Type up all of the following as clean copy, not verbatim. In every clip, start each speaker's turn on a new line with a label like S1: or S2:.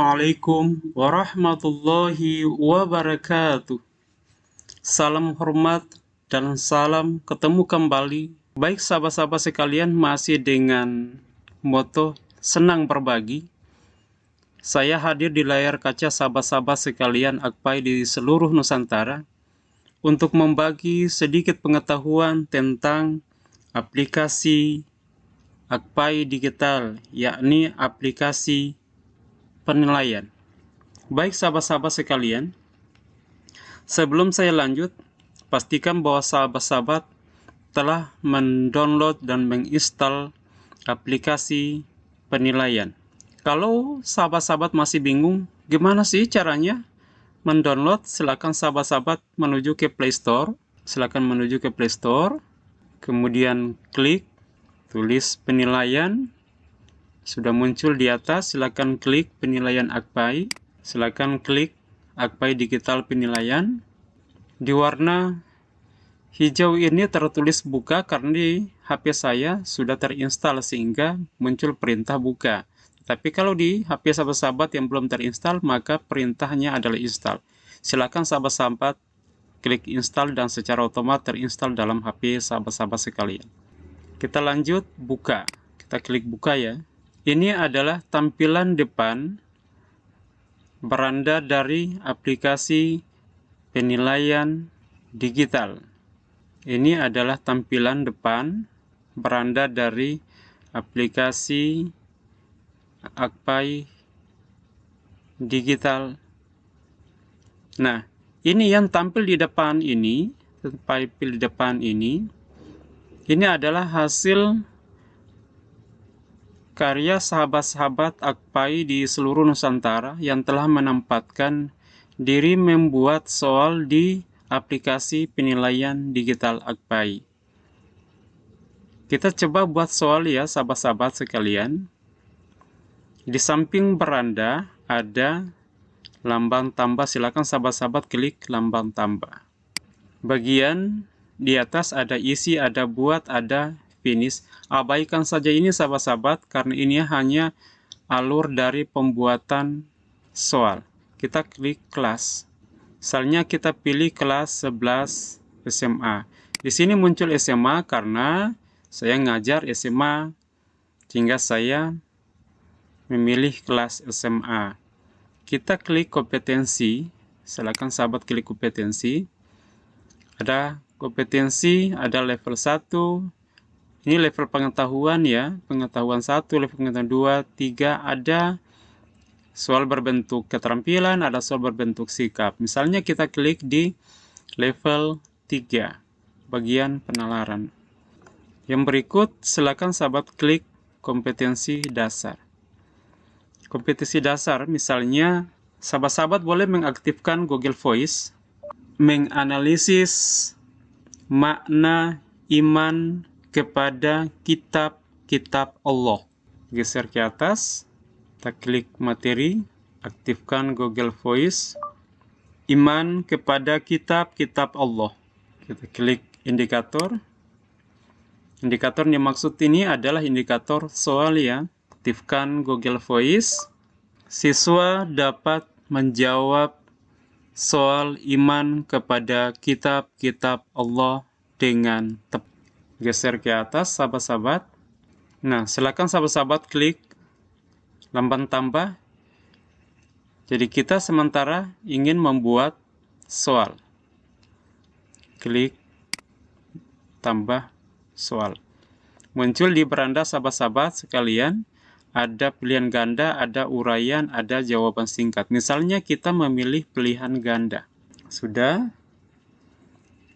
S1: Assalamualaikum warahmatullahi wabarakatuh. Salam hormat dan salam ketemu kembali. Baik sahabat-sahabat sekalian, masih dengan moto senang berbagi. Saya hadir di layar kaca sahabat-sahabat sekalian Akpai di seluruh Nusantara untuk membagi sedikit pengetahuan tentang aplikasi Akpai Digital, yakni aplikasi penilaian. Baik sahabat-sahabat sekalian, sebelum saya lanjut, pastikan bahwa sahabat-sahabat telah mendownload dan menginstal aplikasi penilaian. Kalau sahabat-sahabat masih bingung, gimana sih caranya mendownload? Silakan sahabat-sahabat menuju ke Play Store. Kemudian klik tulis penilaian. Sudah muncul di atas, silakan klik penilaian Akpai. Silakan klik Akpai Digital Penilaian. Di warna hijau ini tertulis buka karena di HP saya sudah terinstall sehingga muncul perintah buka. Tapi kalau di HP sahabat-sahabat yang belum terinstall, maka perintahnya adalah install. Silakan sahabat-sahabat klik install dan secara otomatis terinstall dalam HP sahabat-sahabat sekalian. Kita lanjut buka. Kita klik buka ya. Ini adalah tampilan depan beranda dari aplikasi penilaian digital. Ini adalah tampilan depan beranda dari aplikasi Akpai Digital. Nah, ini yang tampil di depan ini, ini adalah hasil karya sahabat-sahabat Akpai di seluruh Nusantara yang telah menempatkan diri membuat soal di aplikasi penilaian digital Akpai. Kita coba buat soal ya sahabat-sahabat sekalian. Di samping beranda ada lambang tambah, silakan sahabat-sahabat klik lambang tambah. Bagian di atas ada isi, ada buat, ada finish. Abaikan saja ini sahabat-sahabat karena ini hanya alur dari pembuatan soal. Kita klik kelas. Misalnya kita pilih kelas 11 SMA. Di sini muncul SMA karena saya ngajar SMA sehingga saya memilih kelas SMA. Kita klik kompetensi. Silakan sahabat klik kompetensi. Ada kompetensi, ada level 1. Ini level pengetahuan ya, pengetahuan 1, level pengetahuan 2, 3, ada soal berbentuk keterampilan, ada soal berbentuk sikap. Misalnya kita klik di level 3, bagian penalaran. Yang berikut, silakan sahabat klik kompetensi dasar. Kompetensi dasar, misalnya sahabat-sahabat boleh mengaktifkan Google Voice, menganalisis makna iman kepada kitab-kitab Allah. Geser ke atas, kita klik materi, aktifkan Google Voice, iman kepada kitab-kitab Allah. Kita klik indikator. Indikator yang dimaksud ini adalah indikator soal ya. Aktifkan Google Voice. Siswa dapat menjawab soal iman kepada kitab-kitab Allah dengan tepat. Geser ke atas sahabat-sahabat. Nah, silakan sahabat-sahabat klik lambang tambah. Jadi kita sementara ingin membuat soal. Klik tambah soal. Muncul di beranda sahabat-sahabat sekalian, ada pilihan ganda, ada uraian, ada jawaban singkat. Misalnya kita memilih pilihan ganda. Sudah?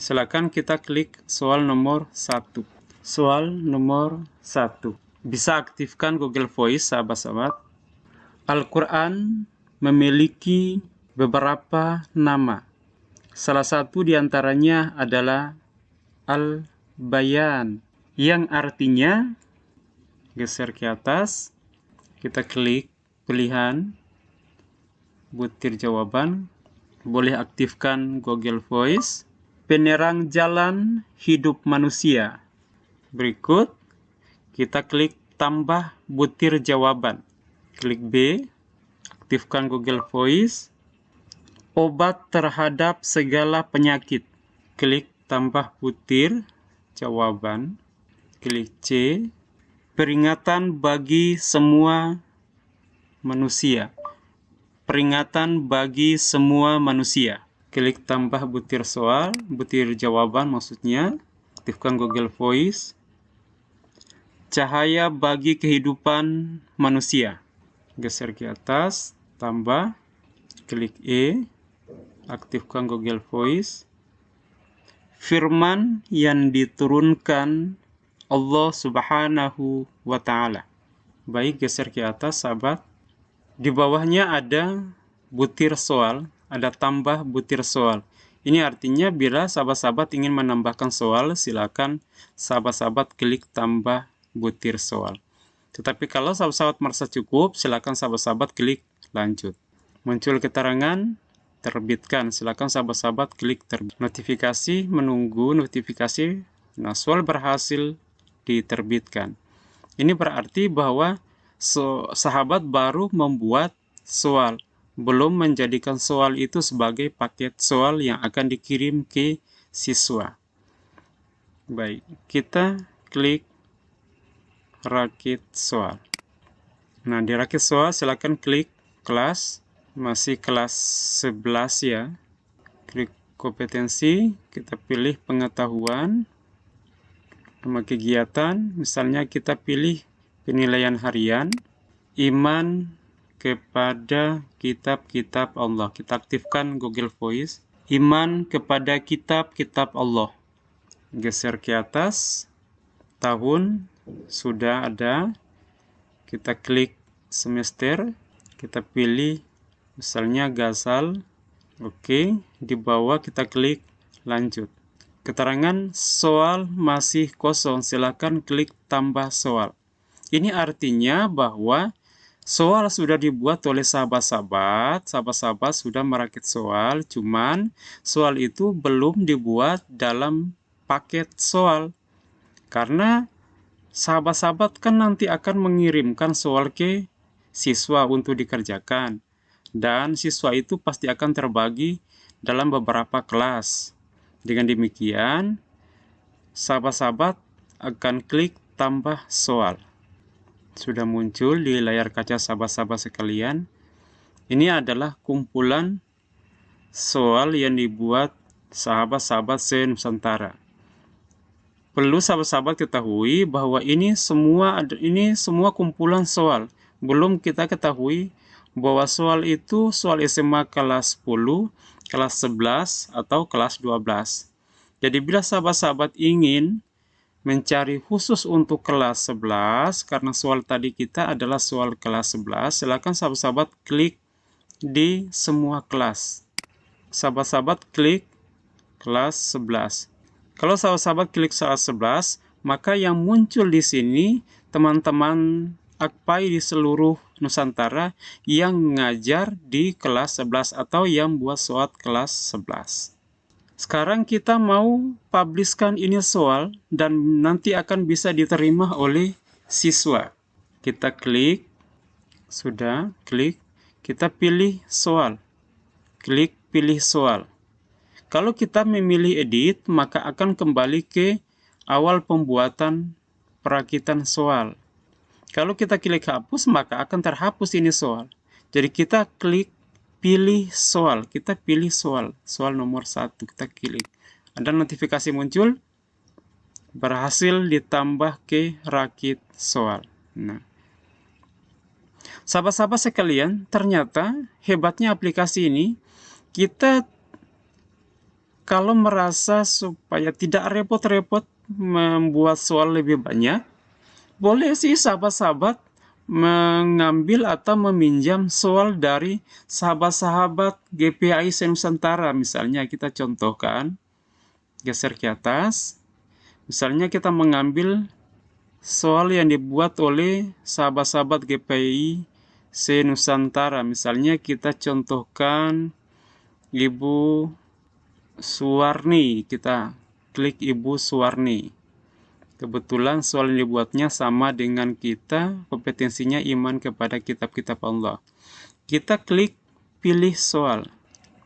S1: Silakan kita klik soal nomor 1. Soal nomor 1. Bisa aktifkan Google Voice sahabat-sahabat. Al-Quran memiliki beberapa nama. Salah satu diantaranya adalah Al-Bayan, yang artinya, geser ke atas, kita klik pilihan butir jawaban. Boleh aktifkan Google Voice. Penerang jalan hidup manusia. Berikut, kita klik tambah butir jawaban. Klik B, aktifkan Google Voice. Obat terhadap segala penyakit, klik tambah butir jawaban, klik C. Peringatan bagi semua manusia, peringatan bagi semua manusia, klik tambah butir soal, butir jawaban maksudnya, aktifkan Google Voice. Cahaya bagi kehidupan manusia, geser ke atas, tambah, klik E, aktifkan Google Voice. Firman yang diturunkan Allah Subhanahu wa Ta'ala. Baik, geser ke atas, sahabat. Di bawahnya ada butir soal, ada tambah butir soal. Ini artinya bila sahabat-sahabat ingin menambahkan soal, silakan sahabat-sahabat klik tambah butir soal. Tetapi kalau sahabat-sahabat merasa cukup, silakan sahabat-sahabat klik lanjut. Muncul keterangan terbitkan, silakan sahabat-sahabat klik terbit. Notifikasi, menunggu notifikasi. Nah, soal berhasil diterbitkan. Ini berarti bahwa sahabat baru membuat soal, belum menjadikan soal itu sebagai paket soal yang akan dikirim ke siswa. Baik, kita klik rakit soal. Nah, di rakit soal silakan klik kelas, masih kelas 11 ya. Klik kompetensi, kita pilih pengetahuan, nama kegiatan, misalnya kita pilih penilaian harian, iman kepada kitab-kitab Allah. Kita aktifkan Google Voice, iman kepada kitab-kitab Allah. Geser ke atas, tahun sudah ada, kita klik semester, kita pilih misalnya Ghazal, oke, di bawah kita klik lanjut. Keterangan soal masih kosong, silakan klik tambah soal. Ini artinya bahwa soal sudah dibuat oleh sahabat-sahabat sudah merakit soal, cuman soal itu belum dibuat dalam paket soal. Karena sahabat-sahabat kan nanti akan mengirimkan soal ke siswa untuk dikerjakan. Dan siswa itu pasti akan terbagi dalam beberapa kelas. Dengan demikian, sahabat-sahabat akan klik tambah soal. Sudah muncul di layar kaca sahabat-sahabat sekalian. Ini adalah kumpulan soal yang dibuat sahabat-sahabat se-Nusantara. Perlu sahabat-sahabat ketahui bahwa ini semua kumpulan soal. Belum kita ketahui bahwa soal itu soal SMA kelas 10, kelas 11, atau kelas 12. Jadi bila sahabat-sahabat ingin mencari khusus untuk kelas 11, karena soal tadi kita adalah soal kelas 11, silakan sahabat-sahabat klik di semua kelas. Sahabat-sahabat klik kelas 11. Kalau sahabat-sahabat klik kelas 11, maka yang muncul di sini teman-teman Akpai di seluruh Nusantara yang ngajar di kelas 11 atau yang buat soal kelas 11. Sekarang kita mau publishkan ini soal dan nanti akan bisa diterima oleh siswa. Kita klik, sudah klik, kita pilih soal. Klik pilih soal. Kalau kita memilih edit, maka akan kembali ke awal pembuatan perakitan soal. Kalau kita klik hapus, maka akan terhapus ini soal. Jadi kita klik pilih soal, kita pilih soal nomor 1, kita klik. Ada notifikasi muncul, berhasil ditambah ke rakit soal. Nah, sahabat-sahabat sekalian, ternyata hebatnya aplikasi ini, kita kalau merasa supaya tidak repot-repot membuat soal lebih banyak, boleh sih sahabat-sahabat mengambil atau meminjam soal dari sahabat-sahabat GPAI se-Nusantara. Misalnya kita contohkan, geser ke atas. Misalnya kita mengambil soal yang dibuat oleh sahabat-sahabat GPAI se-Nusantara. Misalnya kita contohkan Ibu Suwarni, kita klik Ibu Suwarni. Kebetulan soal yang dibuatnya sama dengan kita, kompetensinya iman kepada kitab-kitab Allah. kita klik pilih soal.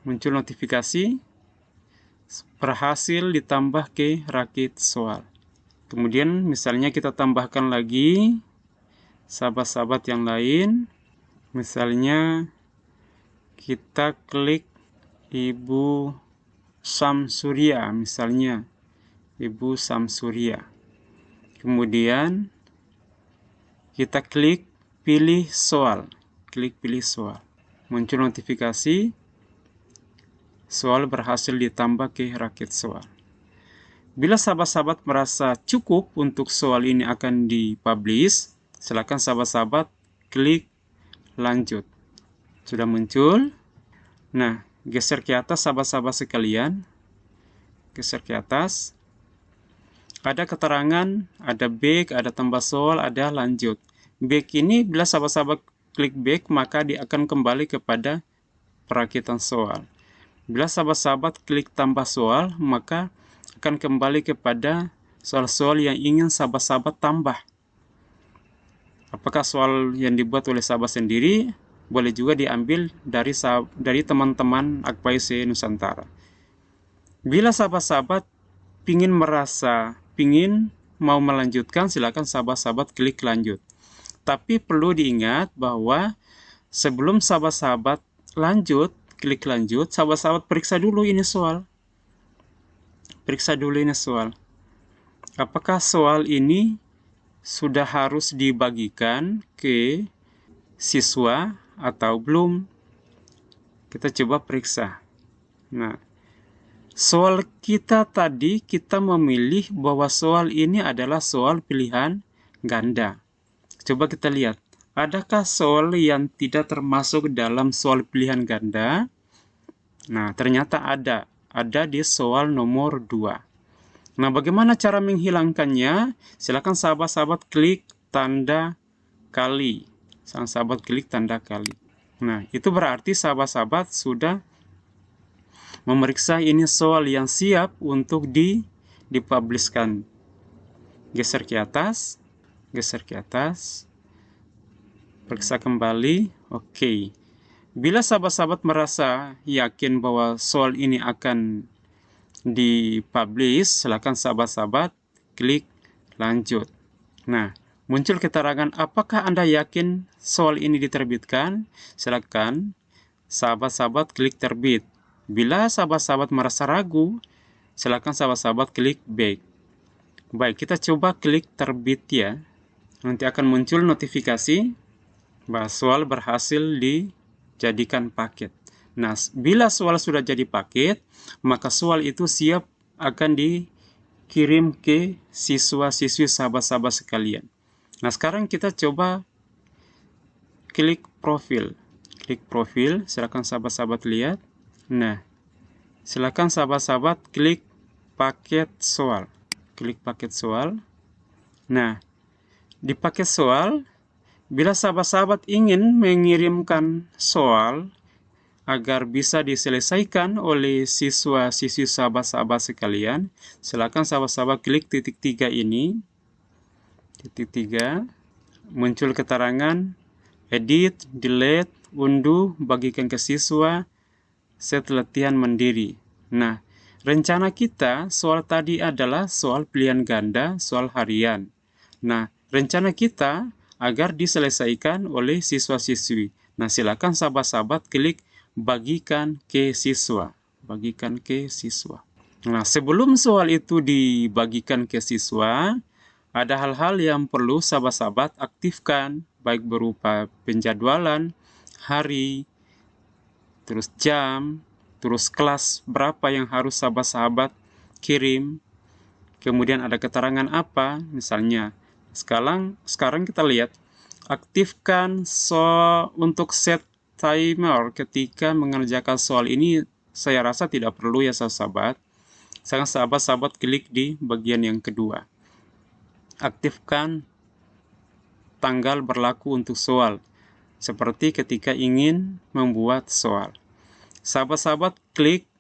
S1: Muncul notifikasi berhasil ditambah ke rakit soal. Kemudian misalnya kita tambahkan lagi sahabat-sahabat yang lain. Misalnya kita klik Ibu Samsuria, misalnya Ibu Samsuria. Kemudian kita klik pilih soal. Klik pilih soal. Muncul notifikasi soal berhasil ditambah ke rakit soal. Bila sahabat-sahabat merasa cukup untuk soal ini akan dipublish, silakan sahabat-sahabat klik lanjut. Sudah muncul. Nah, geser ke atas sahabat-sahabat sekalian. Geser ke atas. Ada keterangan, ada back, ada tambah soal, ada lanjut. Back ini bila sahabat-sahabat klik back, maka dia akan kembali kepada perakitan soal. Bila sahabat-sahabat klik tambah soal, maka akan kembali kepada soal-soal yang ingin sahabat-sahabat tambah. Apakah soal yang dibuat oleh sahabat sendiri, boleh juga diambil dari teman-teman Akpai se-Nusantara. Bila sahabat-sahabat ingin mau melanjutkan, silakan sahabat-sahabat klik lanjut. Tapi perlu diingat bahwa sebelum sahabat-sahabat klik lanjut, sahabat-sahabat periksa dulu ini soal. Periksa dulu ini soal. Apakah soal ini sudah harus dibagikan ke siswa atau belum? Kita coba periksa. Nah, soal kita tadi kita memilih bahwa soal ini adalah soal pilihan ganda. Coba kita lihat. Adakah soal yang tidak termasuk dalam soal pilihan ganda? Nah, ternyata ada. Ada di soal nomor 2. Nah, bagaimana cara menghilangkannya? Silakan sahabat-sahabat klik tanda kali. Sahabat klik tanda kali. Nah, itu berarti sahabat-sahabat sudah memeriksa ini soal yang siap untuk dipublishkan. Geser ke atas. Geser ke atas. Periksa kembali. Oke. Bila sahabat-sahabat merasa yakin bahwa soal ini akan dipublish, silakan sahabat-sahabat klik lanjut. Nah, muncul keterangan apakah Anda yakin soal ini diterbitkan? Silakan sahabat-sahabat klik terbit. Bila sahabat-sahabat merasa ragu, silakan sahabat-sahabat klik back. Baik, kita coba klik terbit ya. Nanti akan muncul notifikasi bahwa soal berhasil dijadikan paket. Nah, bila soal sudah jadi paket, maka soal itu siap akan dikirim ke siswa-siswi sahabat-sahabat sekalian. Nah, sekarang kita coba klik profil. Klik profil, silakan sahabat-sahabat lihat. Nah, silakan sahabat-sahabat klik paket soal. Klik paket soal. Nah, di paket soal, bila sahabat-sahabat ingin mengirimkan soal agar bisa diselesaikan oleh siswa-siswi sahabat-sahabat sekalian, silakan sahabat-sahabat klik titik 3 ini. Titik 3, muncul keterangan edit, delete, unduh, bagikan ke siswa, set latihan mandiri. Nah, rencana kita soal tadi adalah soal pilihan ganda, soal harian. Nah, rencana kita agar diselesaikan oleh siswa-siswi. Nah, silakan sahabat-sahabat klik bagikan ke siswa. Bagikan ke siswa. Nah, sebelum soal itu dibagikan ke siswa, ada hal-hal yang perlu sahabat-sahabat aktifkan, baik berupa penjadwalan, hari, terus jam, terus kelas berapa yang harus sahabat-sahabat kirim. Kemudian ada keterangan apa, misalnya sekarang kita lihat, aktifkan untuk set timer ketika mengerjakan soal ini. Saya rasa tidak perlu ya sahabat. Sahabat-sahabat klik di bagian yang kedua. Aktifkan tanggal berlaku untuk soal, seperti ketika ingin membuat soal. Sahabat-sahabat klik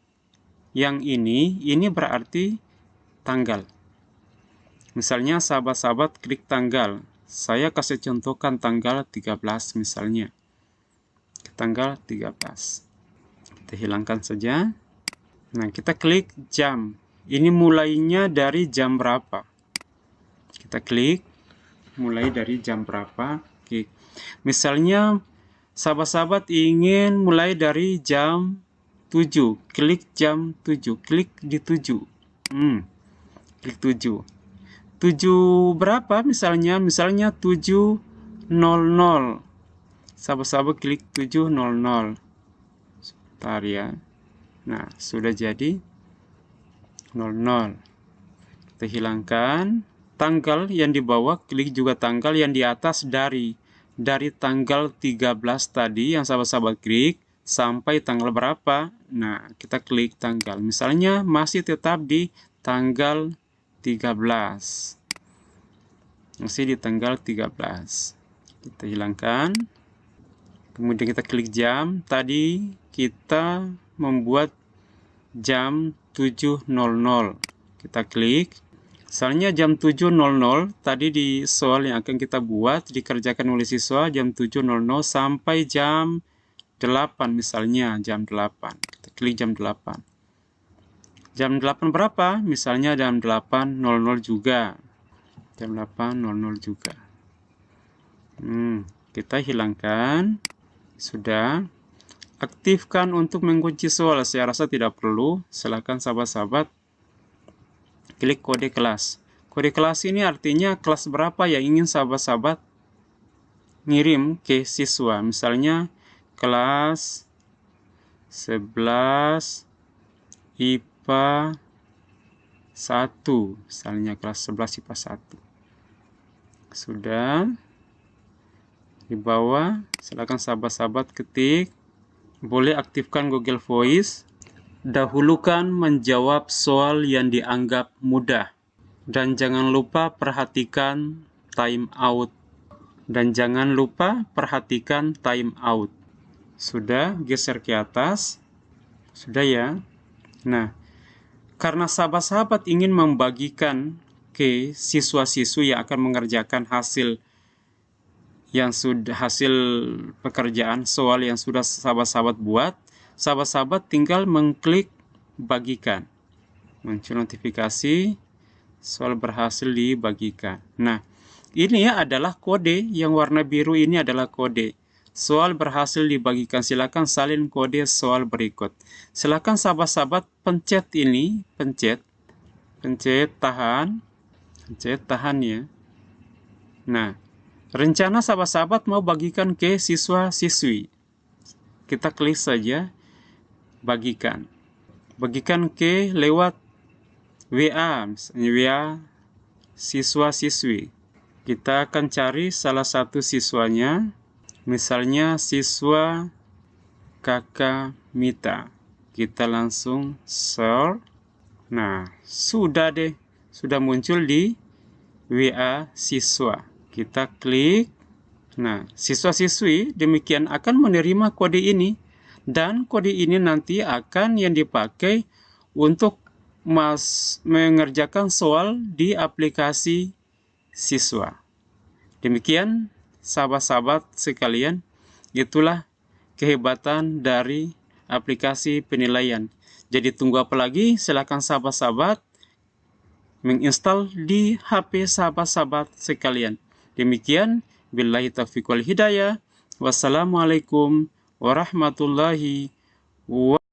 S1: yang ini berarti tanggal. Misalnya sahabat-sahabat klik tanggal. Saya kasih contohkan tanggal 13 misalnya. tanggal 13. Kita hilangkan saja. Nah, kita klik jam. Ini mulainya dari jam berapa? Kita klik mulai dari jam berapa. Oke. Misalnya sahabat-sahabat ingin mulai dari jam 7. Klik jam 7. Klik di 7. Klik 7. 7 berapa misalnya? Misalnya 7.00. Sahabat-sahabat klik 7.00. Sebentar ya. Nah, sudah jadi 00. Kita hilangkan tanggal yang di bawah, klik juga tanggal yang di atas dari tanggal 13 tadi yang sahabat-sahabat klik sampai tanggal berapa. Nah, kita klik tanggal. Misalnya masih tetap di tanggal 13. Masih di tanggal 13. Kita hilangkan. Kemudian kita klik jam. Tadi kita membuat jam 7.00. Kita klik. Misalnya jam 7.00 tadi di soal yang akan kita buat dikerjakan oleh siswa jam 7.00 sampai jam 8 misalnya jam 8. Kita klik jam 8. Jam 8 berapa? Misalnya jam 8.00 juga. Jam 8.00 juga. Kita hilangkan. Sudah. Aktifkan untuk mengunci soal. Saya rasa tidak perlu. Silakan sahabat-sahabat klik kode kelas. Kode kelas ini artinya kelas berapa yang ingin sahabat-sahabat ngirim ke siswa. Misalnya kelas 11 IPA 1. Misalnya kelas 11 IPA 1. Sudah. Di bawah silakan sahabat-sahabat ketik. Boleh aktifkan Google Voice. Dahulukan menjawab soal yang dianggap mudah. Dan jangan lupa perhatikan time out. Sudah, geser ke atas. Sudah ya. Nah, karena sahabat-sahabat ingin membagikan ke siswa-siswi yang akan mengerjakan hasil pekerjaan soal yang sudah sahabat-sahabat buat, sahabat-sahabat tinggal mengklik bagikan. Muncul notifikasi soal berhasil dibagikan. Nah, ini adalah kode yang warna biru ini adalah kode. Soal berhasil dibagikan. Silakan salin kode soal berikut. Silakan sahabat-sahabat pencet ini, pencet tahan ya. Nah, rencana sahabat-sahabat mau bagikan ke siswa-siswi. Kita klik saja bagikan. Bagikan ke lewat WA, misalnya WA siswa-siswi. Kita akan cari salah satu siswanya. Misalnya siswa Kakak Mita. Kita langsung search. Nah, sudah deh. Sudah muncul di WA siswa. Kita klik. Nah, siswa-siswi demikian akan menerima kode ini. Dan kode ini nanti akan yang dipakai untuk mengerjakan soal di aplikasi siswa. Demikian sahabat-sahabat sekalian, itulah kehebatan dari aplikasi penilaian. Jadi tunggu apa lagi? Silakan sahabat-sahabat menginstal di HP sahabat-sahabat sekalian. Demikian, billahi taufiq wal hidayah. Wassalamualaikum warahmatullahi wabarakatuh.